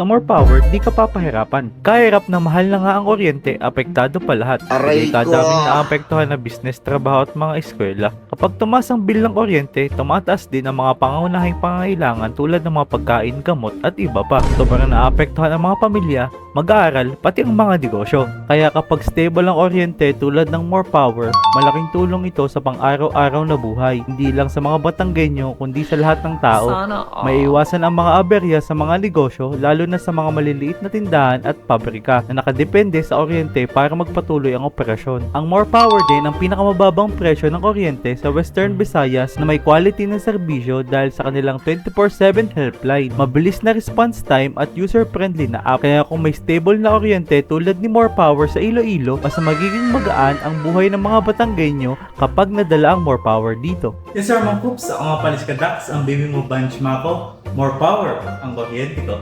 Sa more power, di ka papahirapan. Kahirap na mahal na nga ang kuryente, apektado pa lahat. Aray ko. Kadaming naapektuhan na business, trabaho at mga eskwela. Kapag tumaas ang bill ng kuryente, tumataas din ang mga pangunahing pangangailangan tulad ng mga pagkain, gamot at iba pa. Sobrang naapektuhan ang mga pamilya, mag-aaral, pati ang mga negosyo. Kaya kapag stable ang kuryente tulad ng more power, malaking tulong ito sa pang-araw-araw na buhay. Hindi lang sa mga Batanggenyo, kundi sa lahat ng tao. Sana all. May iwasan ang mga aberya sa mga negosyo, lalo na sa mga maliliit na tindahan at pabrika na nakadepende sa kuryente para magpatuloy ang operasyon. Ang more power din ang pinakamababang presyo ng kuryente sa Western Visayas na may quality ng serbisyo dahil sa kanilang 24/7 helpline, mabilis na response time at user-friendly na app. Kaya kung may stable na kuryente tulad ni more power sa Iloilo, mas magiging magaan ang buhay ng mga Batanggenyo kapag nadala ang more power dito. Yes sir, Mang Coops, ako nga pala si Kadax, ang baby mo benchmark ko. More power ang kuryente ko.